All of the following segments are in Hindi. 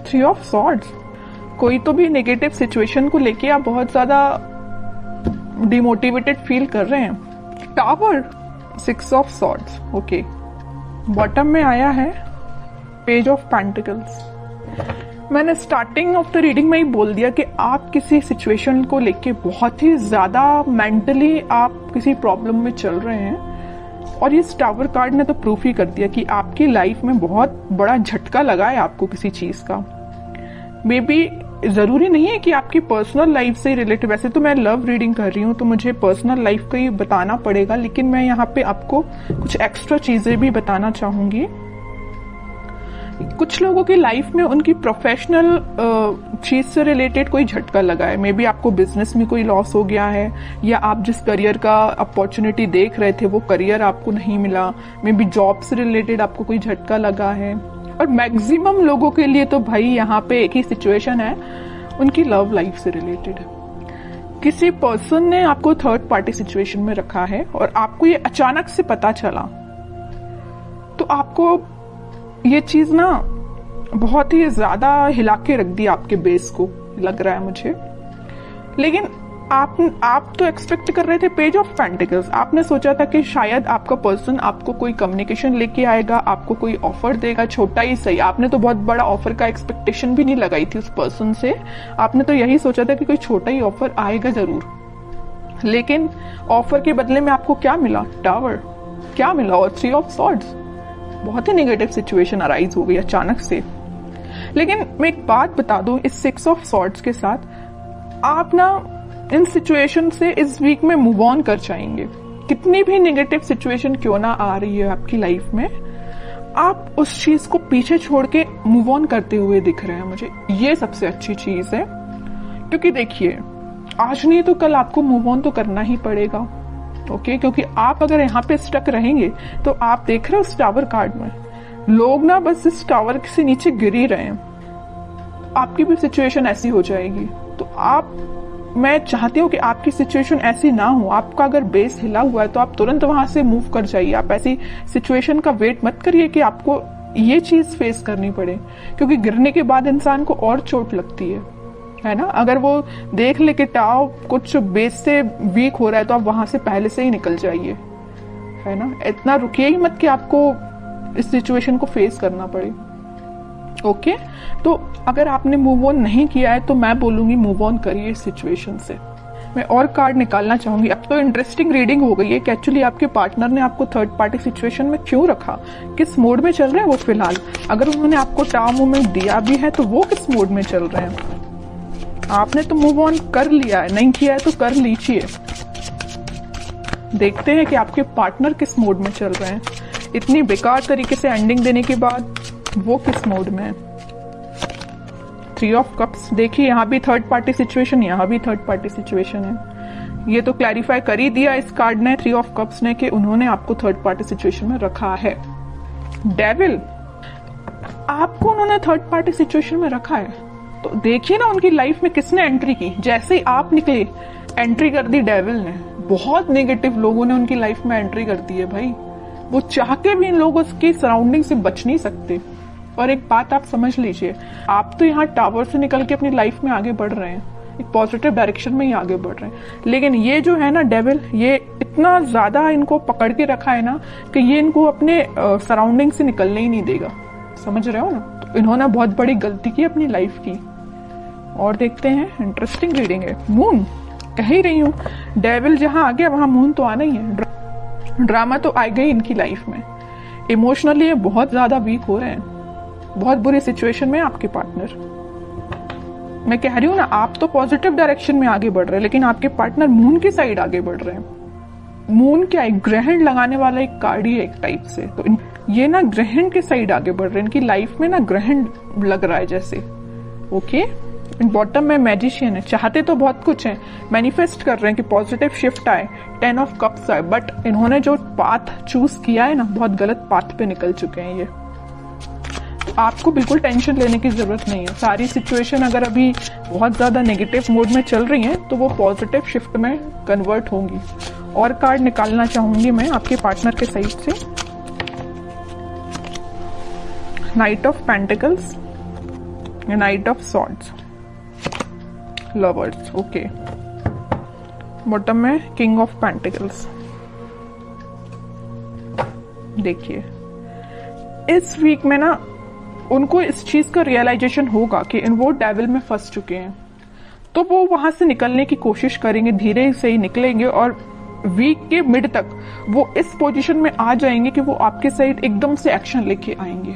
थ्री ऑफ सॉर्ड्स, कोई तो भी नेगेटिव सिचुएशन को लेके आप बहुत ज्यादा डिमोटिवेटेड फील कर रहे हैं। Tower, six of swords, okay. Bottom में आया है पेज ऑफ पेंटिकल्स। मैंने स्टार्टिंग ऑफ द रीडिंग में ही बोल दिया कि आप किसी सिचुएशन को लेके बहुत ही ज्यादा मेंटली आप किसी प्रॉब्लम में चल रहे हैं, और ये टावर कार्ड ने तो प्रूफ ही कर दिया कि आपकी लाइफ में बहुत बड़ा झटका लगा है आपको किसी चीज का। मे बी जरूरी नहीं है कि आपकी पर्सनल लाइफ से रिलेटेड, वैसे तो मैं लव रीडिंग कर रही हूँ तो मुझे पर्सनल लाइफ का ही बताना पड़ेगा, लेकिन मैं यहाँ पे आपको कुछ एक्स्ट्रा चीजें भी बताना चाहूंगी। कुछ लोगों की लाइफ में उनकी प्रोफेशनल चीज से रिलेटेड कोई झटका लगा है। मे बी आपको बिजनेस में कोई लॉस हो गया है, या आप जिस करियर का अपॉर्चुनिटी देख रहे थे वो करियर आपको नहीं मिला। मे बी जॉब से रिलेटेड आपको कोई झटका लगा है। और मैक्सिमम लोगों के लिए तो भाई यहाँ पे एक ही सिचुएशन है, उनकी लव लाइफ से रिलेटेड। किसी पर्सन ने आपको थर्ड पार्टी सिचुएशन में रखा है और आपको ये अचानक से पता चला, तो आपको ये चीज ना बहुत ही ज्यादा हिला के रख दी आपके बेस को, लग रहा है मुझे। लेकिन आप तो एक्सपेक्ट कर रहे थे पेज ऑफ पेंटिकल्स। आपने सोचा था कि शायद आपका पर्सन आपको कोई कम्युनिकेशन लेके आएगा, आपको कोई ऑफर देगा, छोटा ही सही। आपने तो बहुत बड़ा ऑफर का एक्सपेक्टेशन भी नहीं लगाई थी उस पर्सन से। आपने तो यही सोचा था कि कोई छोटा ही ऑफर आएगा जरूर। लेकिन ऑफर के बदले में आपको क्या मिला? टावर। क्या मिला? और थ्री ऑफ सॉर्ड्स। बहुत ही नेगेटिव सिचुएशन अराइज हो गई अचानक से। लेकिन मैं एक बात बता दूं, इस सिक्स ऑफ सॉर्ड्स के साथ आप ना इन सिचुएशन से इस वीक में मूव ऑन कर जाएंगे। कितनी भी नेगेटिव सिचुएशन क्यों ना आ रही है आपकी लाइफ में, आप उस चीज को पीछे छोड़ के मूव ऑन करते हुए दिख रहे हैं मुझे। ये सबसे अच्छी चीज है, क्योंकि देखिए आज नहीं तो कल आपको मूव ऑन तो करना ही पड़ेगा। ओके, क्योंकि आप अगर यहाँ पे स्टक रहेंगे तो आप देख रहे हो उस टावर कार्ड में लोग ना बस इस टावर से नीचे गिर ही रहे हैं। आपकी भी सिचुएशन ऐसी हो जाएगी। तो मैं चाहती हूँ कि आपकी सिचुएशन ऐसी ना हो। आपका अगर बेस हिला हुआ है तो आप तुरंत वहां से मूव कर जाइए। आप ऐसी सिचुएशन का वेट मत करिए कि आपको ये चीज फेस करनी पड़े, क्योंकि गिरने के बाद इंसान को और चोट लगती है ना। अगर वो देख ले कि टाव कुछ बेस से वीक हो रहा है तो आप वहां से पहले से ही निकल जाइए, है ना। इतना रुकिए ही मत कि आपको इस सिचुएशन को फेस करना पड़े। ओके, तो अगर आपने मूव ऑन नहीं किया है तो मैं बोलूंगी मूव ऑन करिए इस सिचुएशन से। मैं और कार्ड निकालना चाहूंगी। अब तो इंटरेस्टिंग रीडिंग हो गई है कि एक्चुअली आपके पार्टनर ने आपको थर्ड पार्टी सिचुएशन में क्यों रखा, किस मोड में चल रहे हैं वो फिलहाल। अगर उन्होंने आपको टाव मूवमेंट दिया भी है तो वो किस मोड में चल रहे हैं। आपने तो मूव ऑन कर लिया है, नहीं किया है तो कर लीजिए। देखते हैं कि आपके पार्टनर किस मोड में चल रहे हैं। इतनी बेकार तरीके से एंडिंग देने के बाद वो किस मोड में है। थ्री ऑफ कप्स, देखिए यहाँ भी थर्ड पार्टी सिचुएशन, यहाँ भी थर्ड पार्टी सिचुएशन है। ये तो क्लैरिफाई कर ही दिया इस कार्ड ने, थ्री ऑफ कप्स ने, कि उन्होंने आपको थर्ड पार्टी सिचुएशन में रखा है। डेविल, आपको उन्होंने थर्ड पार्टी सिचुएशन में रखा है तो देखिए ना उनकी लाइफ में किसने एंट्री की। जैसे ही आप निकले एंट्री कर दी डेविल ने। बहुत नेगेटिव लोगों ने उनकी लाइफ में एंट्री कर दी है भाई। वो चाह के भी इन लोगों की सराउंडिंग से बच नहीं सकते। और एक बात आप समझ लीजिए, आप तो यहाँ टावर से निकल के अपनी लाइफ में आगे बढ़ रहे हैं, एक पॉजिटिव डायरेक्शन में ही आगे बढ़ रहे हैं। लेकिन ये जो है ना डेविल, ये इतना ज्यादा इनको पकड़ के रखा है ना कि ये इनको अपने सराउंडिंग से निकलने ही नहीं देगा। समझ रहे हो ना। तो इन्होंने बहुत बड़ी गलती की अपनी लाइफ की। और देखते हैं, इंटरेस्टिंग रीडिंग है। मून, कह ही रही हूँ, डेविल जहां आ गया वहां मून तो आना ही है। ड्रामा तो आ गई इनकी लाइफ में। इमोशनली ये बहुत ज्यादा वीक हो रहे हैं, बहुत बुरी सिचुएशन में आपके पार्टनर। मैं कह रही हूँ ना, आप तो पॉजिटिव डायरेक्शन में आगे बढ़ रहे हैं, लेकिन आपके पार्टनर मून की साइड आगे बढ़ रहे हैं। मून क्या है, ग्रहण लगाने वाला एक कार्ड ही है एक टाइप से। तो ये ना ग्रहण के साइड आगे बढ़ रहे हैं। इनकी लाइफ में ना ग्रहण लग रहा है जैसे। ओके, बॉटम में मैजिशियन है। चाहते तो बहुत कुछ है, मैनिफेस्ट कर रहे हैं कि पॉजिटिव शिफ्ट आए, 10 ऑफ कप्स आए, बट इन्होंने जो पाथ चूज किया है ना, बहुत गलत पाथ पे निकल चुके हैं ये। आपको बिल्कुल टेंशन लेने की जरूरत नहीं है। सारी सिचुएशन अगर अभी बहुत ज्यादा नेगेटिव मोड में चल रही है तो वो पॉजिटिव शिफ्ट में कन्वर्ट होंगी। और कार्ड निकालना चाहूंगी मैं आपके पार्टनर के साइड से। Night of pentacles, night of swords, lovers, okay. Bottom में किंग ऑफ पेंटिकल्स। देखिए इस वीक में ना उनको इस चीज का रियलाइजेशन होगा कि वो डेविल में फंस चुके हैं, तो वो वहां से निकलने की कोशिश करेंगे, धीरे से ही निकलेंगे और वीक के मिड तक वो इस पोजीशन में आ जाएंगे कि वो आपके साइड एकदम से एक्शन लेके आएंगे।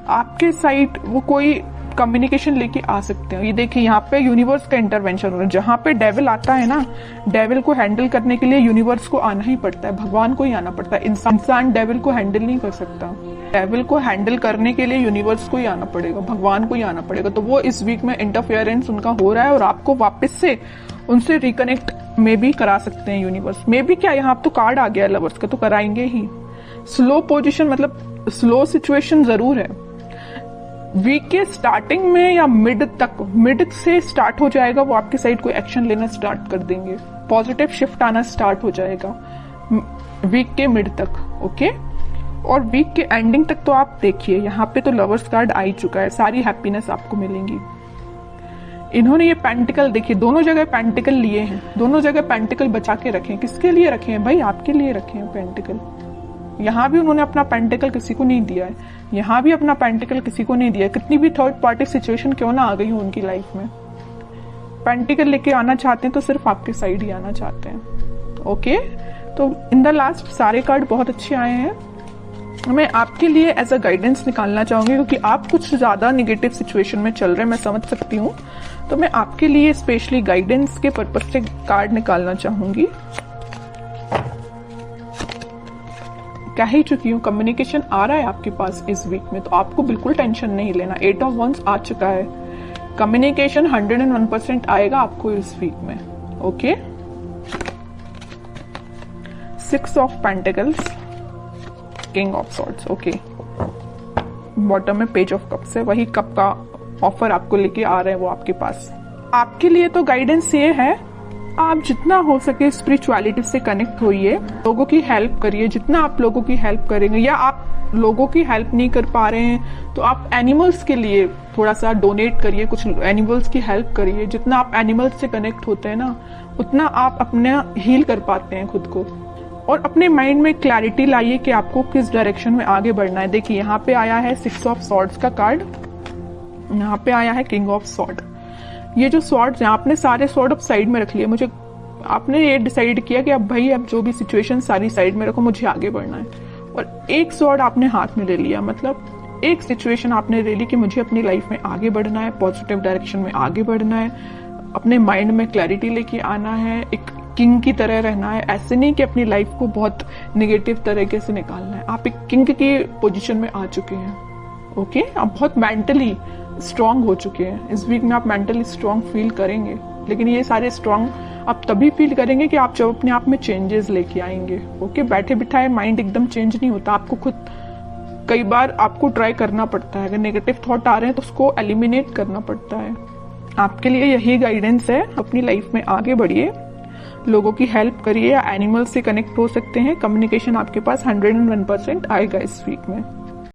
आपके साइड वो कोई कम्युनिकेशन लेके आ सकते हैं। ये देखिए यहाँ पे यूनिवर्स का इंटरवेंशन हो रहा है। जहां पे डेविल आता है ना, डेविल को हैंडल करने के लिए यूनिवर्स को आना ही पड़ता है, भगवान को ही आना पड़ता है। इंसान डेविल को हैंडल नहीं कर सकता। डेविल को हैंडल करने के लिए यूनिवर्स को ही आना पड़ेगा, भगवान को ही आना पड़ेगा। तो वो इस वीक में इंटरफेरेंस उनका हो रहा है और आपको वापस से उनसे रिकनेक्ट में भी करा सकते हैं यूनिवर्स में भी। क्या यहाँ तो कार्ड आ गया लवर्स का, तो कराएंगे ही। स्लो पोजिशन मतलब स्लो सिचुएशन जरूर है। वीक के स्टार्टिंग में या मिड तक, मिड से स्टार्ट हो जाएगा, वो आपकी साइड कोई एक्शन लेना स्टार्ट कर देंगे, पॉजिटिव शिफ्ट आना स्टार्ट हो जाएगा वीक के मिड तक, ओके। और वीक के एंडिंग तक तो आप देखिए यहाँ पे तो लवर्स कार्ड आ ही चुका है, सारी हैप्पीनेस आपको मिलेंगी। इन्होंने ये पेंटिकल देखिए, दोनों जगह पेंटिकल लिए हैं, दोनों जगह पेंटिकल बचा के रखे हैं। किसके लिए रखे हैं भाई? आपके लिए रखे हैं पेंटिकल। यहाँ भी उन्होंने अपना पेंटिकल किसी को नहीं दिया है, यहाँ भी अपना पेंटिकल किसी को नहीं दिया। कितनी भी थर्ड पार्टी सिचुएशन क्यों ना आ गई हो उनकी लाइफ में, पेंटिकल लेके आना चाहते हैं तो सिर्फ आपके साइड ही आना चाहते हैं, ओके। तो इन द लास्ट सारे कार्ड बहुत अच्छे आए हैं। मैं आपके लिए एज अ गाइडेंस निकालना चाहूंगी, क्योंकि आप कुछ ज्यादा निगेटिव सिचुएशन में चल रहे हैं, मैं समझ सकती हूँ। तो मैं आपके लिए स्पेशली गाइडेंस के पर्पज से कार्ड निकालना चाहूंगी। कह ही चुकी हूँ, कम्युनिकेशन आ रहा है आपके पास इस वीक में, तो आपको बिल्कुल टेंशन नहीं लेना। 8 ऑफ वंस आ चुका है, कम्युनिकेशन 101% आएगा आपको इस वीक में, okay. 6 of pentacles, king of swords, okay. Bottom में पेज ऑफ कप्स है, वही कप का ऑफर आपको लेके आ रहे हैं वो आपके पास। आपके लिए तो गाइडेंस ये है, आप जितना हो सके स्पिरिचुअलिटी से कनेक्ट होइए, लोगों की हेल्प करिए। जितना आप लोगों की हेल्प करेंगे, या आप लोगों की हेल्प नहीं कर पा रहे हैं तो आप एनिमल्स के लिए थोड़ा सा डोनेट करिए, कुछ एनिमल्स की हेल्प करिए। जितना आप एनिमल्स से कनेक्ट होते हैं ना, उतना आप अपने हील कर पाते हैं खुद को। और अपने माइंड में क्लैरिटी लाइए कि आपको किस डायरेक्शन में आगे बढ़ना है। देखिए यहाँ पे आया है 6 ऑफ सॉर्ड्स का कार्ड, यहाँ पे आया है किंग ऑफ सॉर्ड। ये जो सॉर्ड्स हैं, आपने सारे सॉर्ड अब साइड में रख लिए। मुझे आपने ये डिसाइड किया कि अब भाई अब जो भी सिचुएशन सारी साइड में रखो, मुझे आगे बढ़ना है। और एक सॉर्ड आपने हाथ में ले लिया, मतलब एक सिचुएशन आपने ले ली कि मुझे अपनी लाइफ में आगे बढ़ना है, पॉजिटिव डायरेक्शन में आगे बढ़ना है, अपने माइंड में क्लैरिटी लेके आना है, एक किंग की तरह रहना है। ऐसे नहीं कि अपनी लाइफ को बहुत निगेटिव तरीके से निकालना है। आप एक किंग की पोजीशन में आ चुके हैं, ओके। आप बहुत मेंटली स्ट्रांग हो चुके हैं। इस वीक में आप मेंटली स्ट्रांग फील करेंगे, लेकिन ये सारे स्ट्रांग आप तभी फील करेंगे कि आप जब अपने आप में चेंजेस लेके आएंगे, ओके। बैठे बिठाए माइंड एकदम चेंज नहीं होता, आपको खुद कई बार आपको ट्राई करना पड़ता है। अगर नेगेटिव थॉट आ रहे हैं तो उसको एलिमिनेट करना पड़ता है। आपके लिए यही गाइडेंस है, अपनी लाइफ में आगे बढ़िए, लोगों की हेल्प करिए, या एनिमल्स से कनेक्ट हो सकते हैं। कम्युनिकेशन आपके पास 101% आएगा इस वीक में।